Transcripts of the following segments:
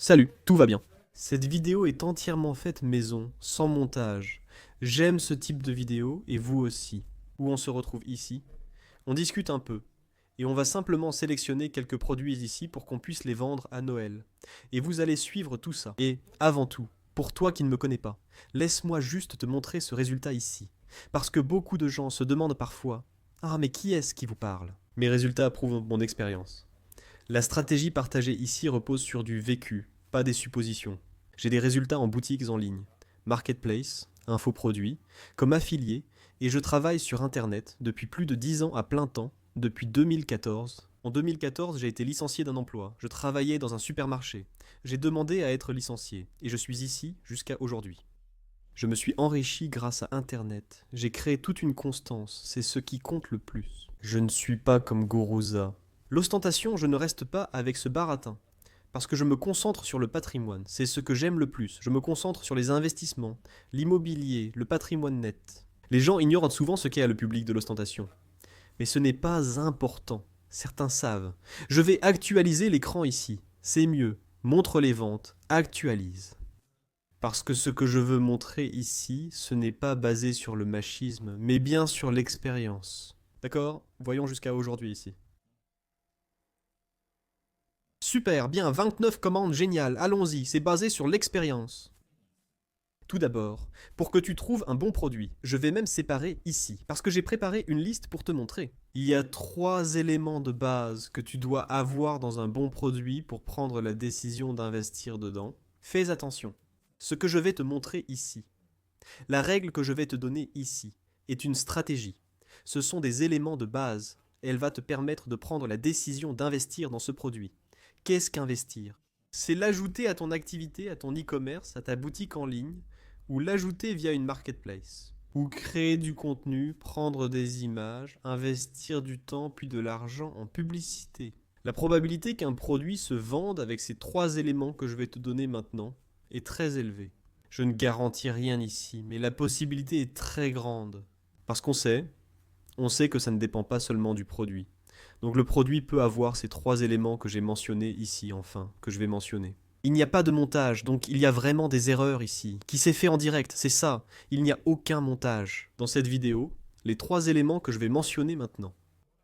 Salut, tout va bien. Cette vidéo est entièrement faite maison, sans montage. J'aime ce type de vidéo, et vous aussi. Où on se retrouve ici, on discute un peu, et on va simplement sélectionner quelques produits ici pour qu'on puisse les vendre à Noël. Et vous allez suivre tout ça. Et avant tout, pour toi qui ne me connais pas, laisse-moi juste te montrer ce résultat ici. Parce que beaucoup de gens se demandent parfois: ah, mais qui est-ce qui vous parle? Mes résultats prouvent mon expérience. La stratégie partagée ici repose sur du vécu, pas des suppositions. J'ai des résultats en boutiques en ligne, marketplace, infoproduits, comme affilié, et je travaille sur Internet depuis plus de 10 ans à plein temps, depuis 2014. En 2014, j'ai été licencié d'un emploi, je travaillais dans un supermarché. J'ai demandé à être licencié, et je suis ici jusqu'à aujourd'hui. Je me suis enrichi grâce à Internet. J'ai créé toute une constance, c'est ce qui compte le plus. Je ne suis pas comme Gourouza. L'ostentation, je ne reste pas avec ce baratin. Parce que je me concentre sur le patrimoine, c'est ce que j'aime le plus. Je me concentre sur les investissements, l'immobilier, le patrimoine net. Les gens ignorent souvent ce qu'est le public de l'ostentation. Mais ce n'est pas important. Certains savent. Je vais actualiser l'écran ici. C'est mieux. Montre les ventes. Actualise. Parce que ce que je veux montrer ici, ce n'est pas basé sur le machisme, mais bien sur l'expérience. D'accord? Voyons jusqu'à aujourd'hui ici. Super, bien, 29 commandes géniales, allons-y, c'est basé sur l'expérience. Tout d'abord, pour que tu trouves un bon produit, je vais même séparer ici, parce que j'ai préparé une liste pour te montrer. Il y a 3 éléments de base que tu dois avoir dans un bon produit pour prendre la décision d'investir dedans. Fais attention. Ce que je vais te montrer ici, la règle que je vais te donner ici, est une stratégie. Ce sont des éléments de base, et elle va te permettre de prendre la décision d'investir dans ce produit. Qu'est-ce qu'investir? C'est l'ajouter à ton activité, à ton e-commerce, à ta boutique en ligne, ou l'ajouter via une marketplace. Ou créer du contenu, prendre des images, investir du temps puis de l'argent en publicité. La probabilité qu'un produit se vende avec ces 3 éléments que je vais te donner maintenant est très élevée. Je ne garantis rien ici, mais la possibilité est très grande. Parce on sait que ça ne dépend pas seulement du produit. Donc le produit peut avoir ces 3 éléments que j'ai mentionnés ici, enfin, que je vais mentionner. Il n'y a pas de montage, donc il y a vraiment des erreurs ici. Qui s'est fait en direct, c'est ça. Il n'y a aucun montage. Dans cette vidéo, les 3 éléments que je vais mentionner maintenant.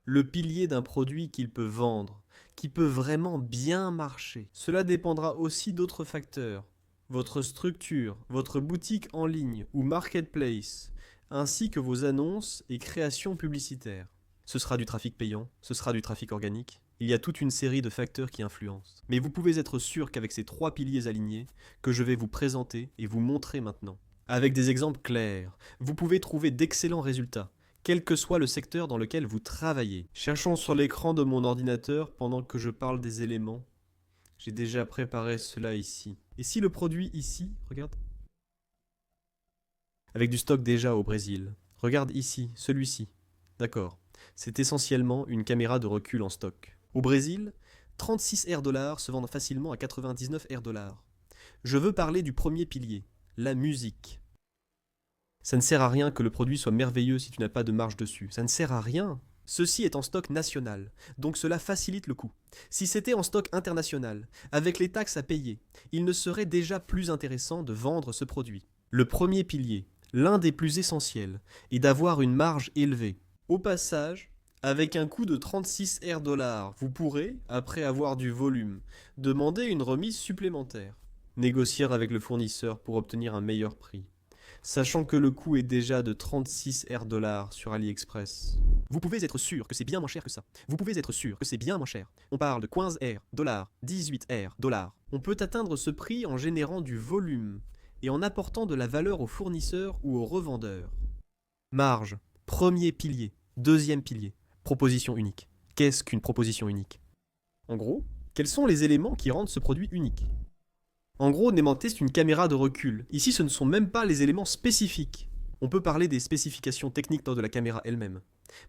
Le pilier d'un produit qu'il peut vendre, qui peut vraiment bien marcher. Cela dépendra aussi d'autres facteurs. Votre structure, votre boutique en ligne ou marketplace, ainsi que vos annonces et créations publicitaires. Ce sera du trafic payant, ce sera du trafic organique. Il y a toute une série de facteurs qui influencent. Mais vous pouvez être sûr qu'avec ces 3 piliers alignés, que je vais vous présenter et vous montrer maintenant, avec des exemples clairs, vous pouvez trouver d'excellents résultats, quel que soit le secteur dans lequel vous travaillez. Cherchons sur l'écran de mon ordinateur pendant que je parle des éléments. J'ai déjà préparé cela ici. Et si le produit ici, regarde, avec du stock déjà au Brésil. Regarde ici, celui-ci. D'accord. C'est essentiellement une caméra de recul en stock. Au Brésil, 36 $, se vendent facilement à 99 $. Je veux parler du premier pilier, la musique. Ça ne sert à rien que le produit soit merveilleux si tu n'as pas de marge dessus. Ça ne sert à rien. Ceci est en stock national, donc cela facilite le coût. Si c'était en stock international, avec les taxes à payer, il ne serait déjà plus intéressant de vendre ce produit. Le premier pilier, l'un des plus essentiels, est d'avoir une marge élevée. Au passage, avec un coût de 36 $, vous pourrez, après avoir du volume, demander une remise supplémentaire. Négocier avec le fournisseur pour obtenir un meilleur prix. Sachant que le coût est déjà de 36 $, sur AliExpress. Vous pouvez être sûr que c'est bien moins cher que ça. Vous pouvez être sûr que c'est bien moins cher. On parle de 15 $, 18 $. On peut atteindre ce prix en générant du volume et en apportant de la valeur aux fournisseurs ou aux revendeurs. Marge, premier pilier. Deuxième pilier, proposition unique. Qu'est-ce qu'une proposition unique? En gros, quels sont les éléments qui rendent ce produit unique? En gros, n'aimanter, c'est une caméra de recul. Ici, ce ne sont même pas les éléments spécifiques. On peut parler des spécifications techniques de la caméra elle-même.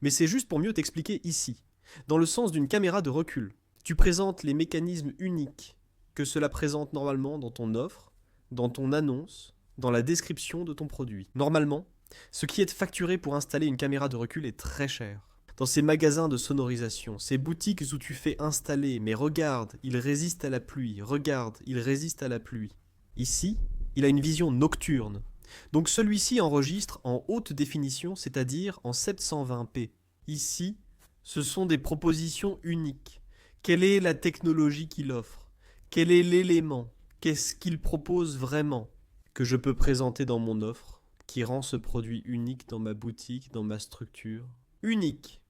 Mais c'est juste pour mieux t'expliquer ici. Dans le sens d'une caméra de recul, tu présentes les mécanismes uniques que cela présente normalement dans ton offre, dans ton annonce, dans la description de ton produit. Normalement, ce qui est facturé pour installer une caméra de recul est très cher. dans ces magasins de sonorisation, ces boutiques où tu fais installer, mais regarde, il résiste à la pluie, regarde, il résiste à la pluie. Ici, il a une vision nocturne. Donc celui-ci enregistre en haute définition, c'est-à-dire en 720p. Ici, ce sont des propositions uniques. Quelle est la technologie qu'il offre? Quel est l'élément? Qu'est-ce qu'il propose vraiment que je peux présenter dans mon offre, qui rend ce produit unique dans ma boutique, dans ma structure? Unique.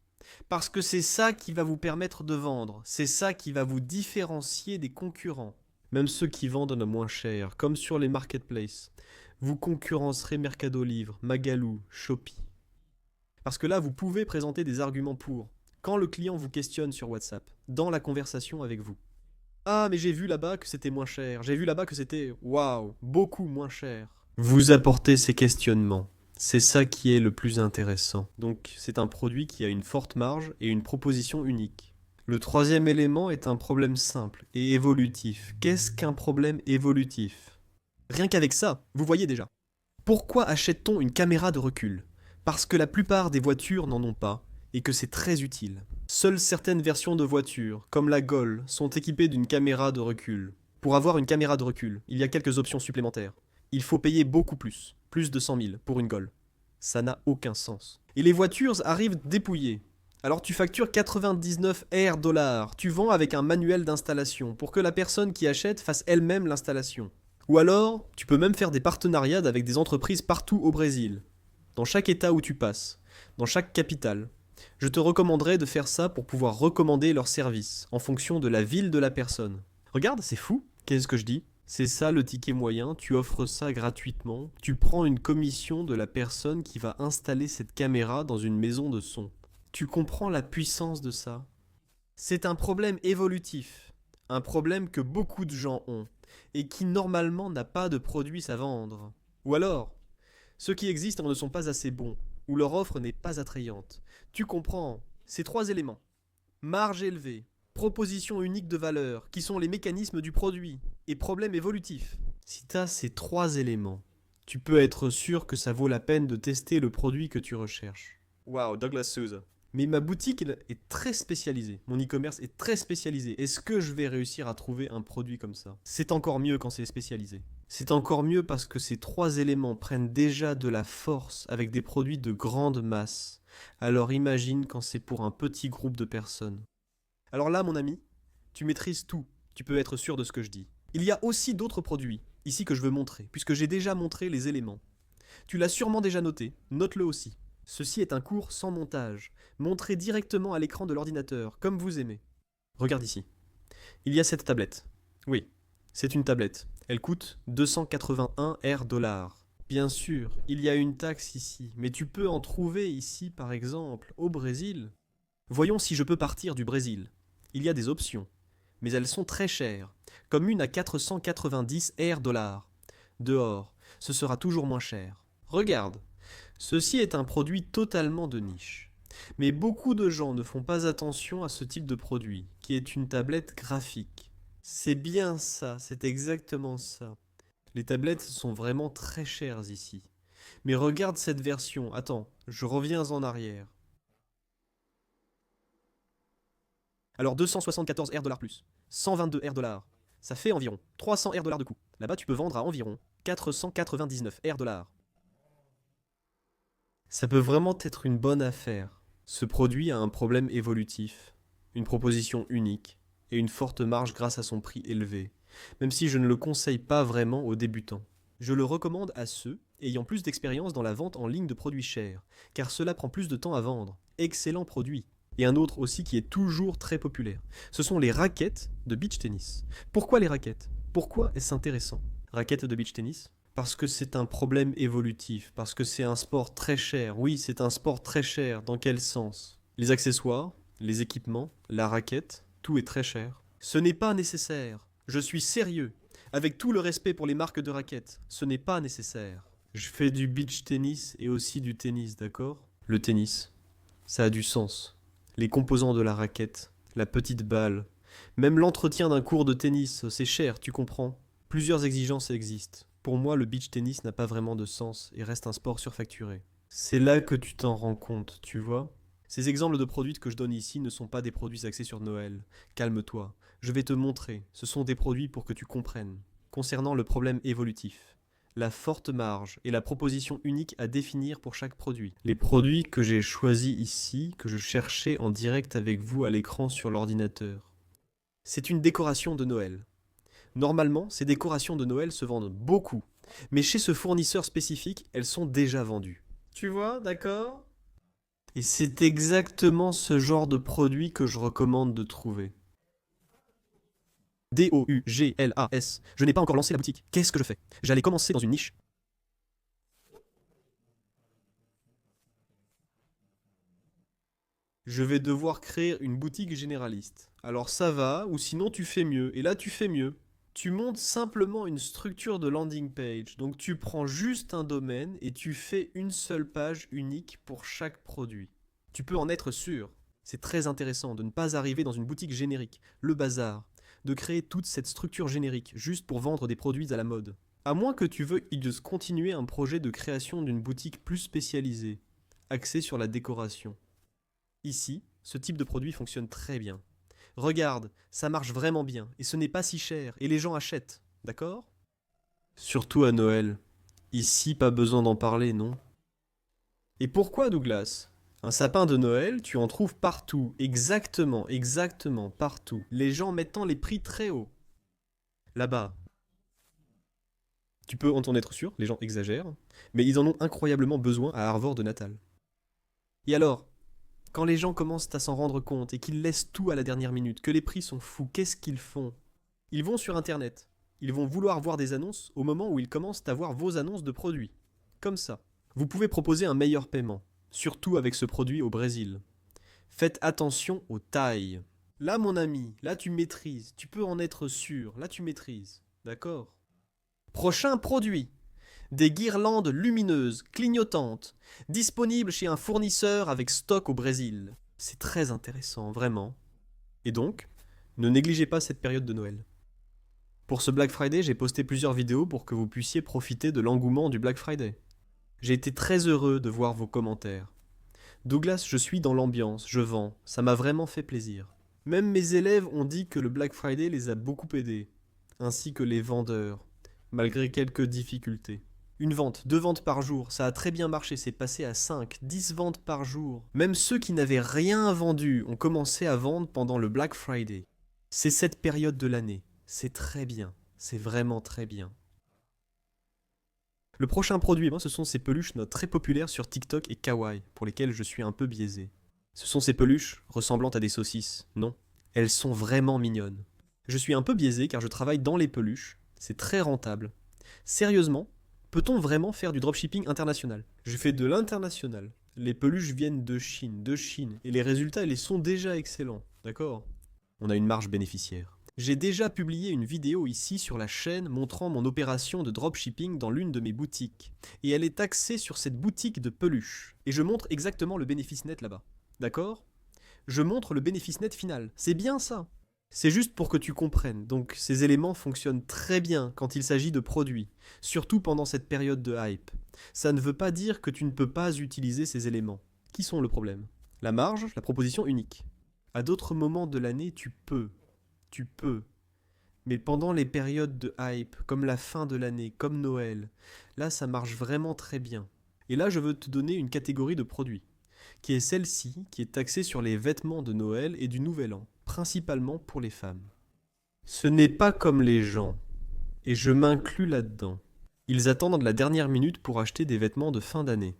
Parce que c'est ça qui va vous permettre de vendre, c'est ça qui va vous différencier des concurrents. Même ceux qui vendent moins cher, comme sur les marketplaces. Vous concurrencerez Mercado Livre, Magalu, Shopee. Parce que là, vous pouvez présenter des arguments pour. Quand le client vous questionne sur WhatsApp, dans la conversation avec vous. Ah, mais j'ai vu là-bas que c'était moins cher. J'ai vu là-bas que c'était, waouh, beaucoup moins cher. Vous apportez ces questionnements. C'est ça qui est le plus intéressant. Donc, c'est un produit qui a une forte marge et une proposition unique. Le troisième élément est un problème simple et évolutif. Qu'est-ce qu'un problème évolutif? Rien qu'avec ça, vous voyez déjà. Pourquoi achète-t-on une caméra de recul? Parce que la plupart des voitures n'en ont pas et que c'est très utile. Seules certaines versions de voitures, comme la Gol, sont équipées d'une caméra de recul. Pour avoir une caméra de recul, il y a quelques options supplémentaires. Il faut payer beaucoup plus de 100 000 pour une Gol. Ça n'a aucun sens. Et les voitures arrivent dépouillées. Alors tu factures 99 $, tu vends avec un manuel d'installation pour que la personne qui achète fasse elle-même l'installation. Ou alors, tu peux même faire des partenariats avec des entreprises partout au Brésil, dans chaque état où tu passes, dans chaque capitale. Je te recommanderais de faire ça pour pouvoir recommander leurs services, en fonction de la ville de la personne. Regarde, c'est fou. Qu'est-ce que je dis? C'est ça le ticket moyen, tu offres ça gratuitement, tu prends une commission de la personne qui va installer cette caméra dans une maison de son. Tu comprends la puissance de ça? C'est un problème évolutif, un problème que beaucoup de gens ont, et qui normalement n'a pas de produits à vendre. Ou alors, ceux qui existent ne sont pas assez bons, ou leur offre n'est pas attrayante. Tu comprends, ces trois éléments. Marge élevée, proposition unique de valeur, qui sont les mécanismes du produit, et problème évolutif. Si tu as ces trois éléments, tu peux être sûr que ça vaut la peine de tester le produit que tu recherches. Wow, Douglas Souza. Mais ma boutique est très spécialisée. Mon e-commerce est très spécialisé. Est-ce que je vais réussir à trouver un produit comme ça? C'est encore mieux quand c'est spécialisé. C'est encore mieux parce que ces trois éléments prennent déjà de la force avec des produits de grande masse. Alors imagine quand c'est pour un petit groupe de personnes. Alors là, mon ami, tu maîtrises tout. Tu peux être sûr de ce que je dis. Il y a aussi d'autres produits, ici que je veux montrer, puisque j'ai déjà montré les éléments. Tu l'as sûrement déjà noté, note-le aussi. Ceci est un cours sans montage, montré directement à l'écran de l'ordinateur, comme vous aimez. Regarde ici. Il y a cette tablette. Oui, c'est une tablette. Elle coûte 281 $. Bien sûr, il y a une taxe ici, mais tu peux en trouver ici, par exemple, au Brésil. Voyons si je peux partir du Brésil. Il y a des options, mais elles sont très chères, comme une à 490 $. Dehors, ce sera toujours moins cher. Regarde. Ceci est un produit totalement de niche. Mais beaucoup de gens ne font pas attention à ce type de produit, qui est une tablette graphique. C'est bien ça, c'est exactement ça. Les tablettes sont vraiment très chères ici. Mais regarde cette version. Attends, je reviens en arrière. Alors 274 $, plus 122 $. Ça fait environ 300 $ de coût. Là-bas, tu peux vendre à environ 499 $. Ça peut vraiment être une bonne affaire. Ce produit a un problème évolutif, une proposition unique et une forte marge grâce à son prix élevé, même si je ne le conseille pas vraiment aux débutants. Je le recommande à ceux ayant plus d'expérience dans la vente en ligne de produits chers, car cela prend plus de temps à vendre. Excellent produit. Et un autre aussi qui est toujours très populaire. Ce sont les raquettes de beach tennis. Pourquoi les raquettes? Pourquoi est-ce intéressant? Raquettes de beach tennis? Parce que c'est un problème évolutif, parce que c'est un sport très cher. Oui, c'est un sport très cher. Dans quel sens? Les accessoires, les équipements, la raquette, tout est très cher. Ce n'est pas nécessaire. Je suis sérieux. Avec tout le respect pour les marques de raquettes, ce n'est pas nécessaire. Je fais du beach tennis et aussi du tennis, d'accord? Le tennis, ça a du sens. Les composants de la raquette, la petite balle, même l'entretien d'un cours de tennis, c'est cher, tu comprends? Plusieurs exigences existent. Pour moi, le beach tennis n'a pas vraiment de sens et reste un sport surfacturé. C'est là que tu t'en rends compte, tu vois? Ces exemples de produits que je donne ici ne sont pas des produits axés sur Noël. Calme-toi. Je vais te montrer. Ce sont des produits pour que tu comprennes. Concernant le problème évolutif, la forte marge et la proposition unique à définir pour chaque produit. Les produits que j'ai choisis ici, que je cherchais en direct avec vous à l'écran sur l'ordinateur. C'est une décoration de Noël. Normalement, ces décorations de Noël se vendent beaucoup, mais chez ce fournisseur spécifique, elles sont déjà vendues. Tu vois, d'accord? Et c'est exactement ce genre de produit que je recommande de trouver. Douglas. Je n'ai pas encore lancé la boutique. Qu'est-ce que je fais? J'allais commencer dans une niche. Je vais devoir créer une boutique généraliste. Alors ça va, ou sinon tu fais mieux. Et là tu fais mieux. Tu montes simplement une structure de landing page. Donc tu prends juste un domaine et tu fais une seule page unique pour chaque produit. Tu peux en être sûr. C'est très intéressant de ne pas arriver dans une boutique générique, le bazar, de créer toute cette structure générique juste pour vendre des produits à la mode. À moins que tu veuilles continuer un projet de création d'une boutique plus spécialisée, axée sur la décoration. Ici, ce type de produit fonctionne très bien. Regarde, ça marche vraiment bien, et ce n'est pas si cher, et les gens achètent, d'accord? Surtout à Noël. Ici, pas besoin d'en parler, non? Et pourquoi, Douglas? Un sapin de Noël, tu en trouves partout, exactement partout. Les gens mettant les prix très haut. Là-bas. Tu peux en être sûr, les gens exagèrent, mais ils en ont incroyablement besoin à Arvor de Natal. Et alors, quand les gens commencent à s'en rendre compte et qu'ils laissent tout à la dernière minute, que les prix sont fous, qu'est-ce qu'ils font? Ils vont sur Internet. Ils vont vouloir voir des annonces au moment où ils commencent à voir vos annonces de produits. Comme ça. Vous pouvez proposer un meilleur paiement, surtout avec ce produit au Brésil. Faites attention aux tailles. Là, mon ami, là tu maîtrises, tu peux en être sûr, là tu maîtrises. D'accord? Prochain produit. Des guirlandes lumineuses, clignotantes, disponibles chez un fournisseur avec stock au Brésil. C'est très intéressant, vraiment. Et donc, ne négligez pas cette période de Noël. Pour ce Black Friday, j'ai posté plusieurs vidéos pour que vous puissiez profiter de l'engouement du Black Friday. J'ai été très heureux de voir vos commentaires. Douglas, je suis dans l'ambiance, je vends, ça m'a vraiment fait plaisir. Même mes élèves ont dit que le Black Friday les a beaucoup aidés, ainsi que les vendeurs, malgré quelques difficultés. Une vente, 2 ventes par jour, ça a très bien marché, c'est passé à 5, 10 ventes par jour. Même ceux qui n'avaient rien vendu ont commencé à vendre pendant le Black Friday. C'est cette période de l'année, c'est très bien, c'est vraiment très bien. Le prochain produit, ce sont ces peluches très populaires sur TikTok et Kawaii, pour lesquelles je suis un peu biaisé. Ce sont ces peluches ressemblant à des saucisses, non? Elles sont vraiment mignonnes. Je suis un peu biaisé car je travaille dans les peluches, c'est très rentable. Sérieusement, peut-on vraiment faire du dropshipping international? Je fais de l'international. Les peluches viennent de Chine, et les résultats, ils sont déjà excellents, d'accord? On a une marge bénéficiaire. J'ai déjà publié une vidéo ici sur la chaîne montrant mon opération de dropshipping dans l'une de mes boutiques. Et elle est axée sur cette boutique de peluches. Et je montre exactement le bénéfice net là-bas. D'accord? Je montre le bénéfice net final. C'est bien ça. C'est juste pour que tu comprennes. Donc ces éléments fonctionnent très bien quand il s'agit de produits, surtout pendant cette période de hype. Ça ne veut pas dire que tu ne peux pas utiliser ces éléments. Qui sont le problème? La marge, la proposition unique. À d'autres moments de l'année, tu peux. Mais pendant les périodes de hype, comme la fin de l'année, comme Noël, là ça marche vraiment très bien. Et là je veux te donner une catégorie de produits, qui est celle-ci, qui est axée sur les vêtements de Noël et du Nouvel An, principalement pour les femmes. Ce n'est pas comme les gens, et je m'inclus là-dedans. Ils attendent la dernière minute pour acheter des vêtements de fin d'année.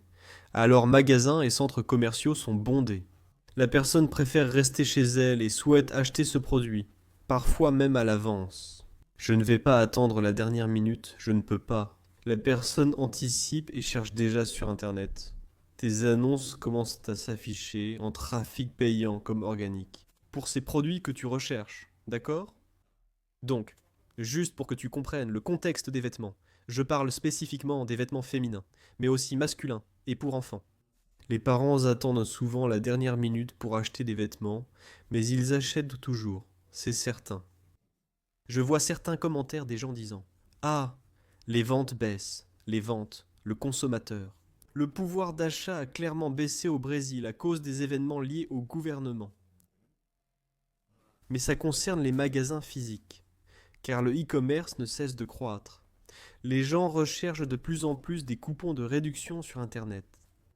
Alors magasins et centres commerciaux sont bondés. La personne préfère rester chez elle et souhaite acheter ce produit, parfois même à l'avance. Je ne vais pas attendre la dernière minute, je ne peux pas. La personne anticipe et cherche déjà sur Internet. Tes annonces commencent à s'afficher en trafic payant comme organique. Pour ces produits que tu recherches, d'accord? Donc, juste pour que tu comprennes le contexte des vêtements, je parle spécifiquement des vêtements féminins, mais aussi masculins et pour enfants. Les parents attendent souvent la dernière minute pour acheter des vêtements, mais ils achètent toujours, c'est certain. Je vois certains commentaires des gens disant « Ah, les ventes baissent, les ventes, le consommateur. » Le pouvoir d'achat a clairement baissé au Brésil à cause des événements liés au gouvernement. Mais ça concerne les magasins physiques, car le e-commerce ne cesse de croître. Les gens recherchent de plus en plus des coupons de réduction sur Internet.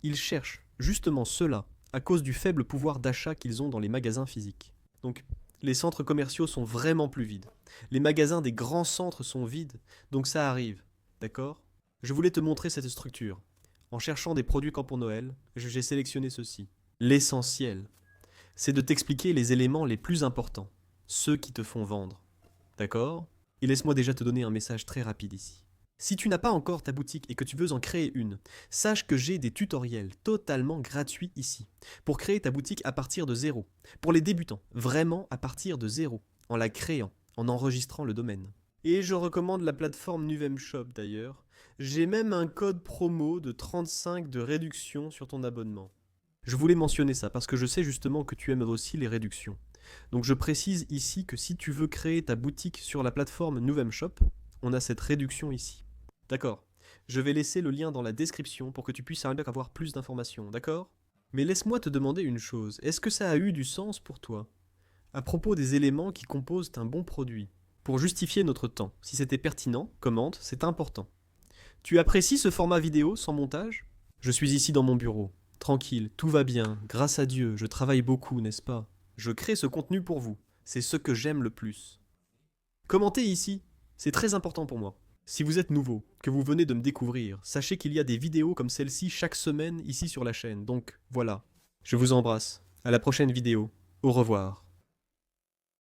Ils cherchent justement cela à cause du faible pouvoir d'achat qu'ils ont dans les magasins physiques. Donc, les centres commerciaux sont vraiment plus vides. Les magasins des grands centres sont vides, donc ça arrive. D'accord ? Je voulais te montrer cette structure. En cherchant des produits quand pour Noël, j'ai sélectionné ceci. L'essentiel, c'est de t'expliquer les éléments les plus importants, ceux qui te font vendre. D'accord ? Et laisse-moi déjà te donner un message très rapide ici. Si tu n'as pas encore ta boutique et que tu veux en créer une, sache que j'ai des tutoriels totalement gratuits ici, pour créer ta boutique à partir de zéro. Pour les débutants, vraiment à partir de zéro, en la créant, en enregistrant le domaine. Et je recommande la plateforme Nuvemshop d'ailleurs. J'ai même un code promo de 35 de réduction sur ton abonnement. Je voulais mentionner ça parce que je sais justement que tu aimes aussi les réductions. Donc je précise ici que si tu veux créer ta boutique sur la plateforme Nuvemshop, on a cette réduction ici. D'accord. Je vais laisser le lien dans la description pour que tu puisses avoir plus d'informations, d'accord ? Mais laisse-moi te demander une chose, est-ce que ça a eu du sens pour toi ? À propos des éléments qui composent un bon produit. Pour justifier notre temps, si c'était pertinent, commente, c'est important. Tu apprécies ce format vidéo sans montage ? Je suis ici dans mon bureau, tranquille, tout va bien, grâce à Dieu, je travaille beaucoup, n'est-ce pas ? Je crée ce contenu pour vous, c'est ce que j'aime le plus. Commentez ici, c'est très important pour moi. Si vous êtes nouveau, que vous venez de me découvrir, sachez qu'il y a des vidéos comme celle-ci chaque semaine ici sur la chaîne, donc voilà. Je vous embrasse, à la prochaine vidéo, au revoir.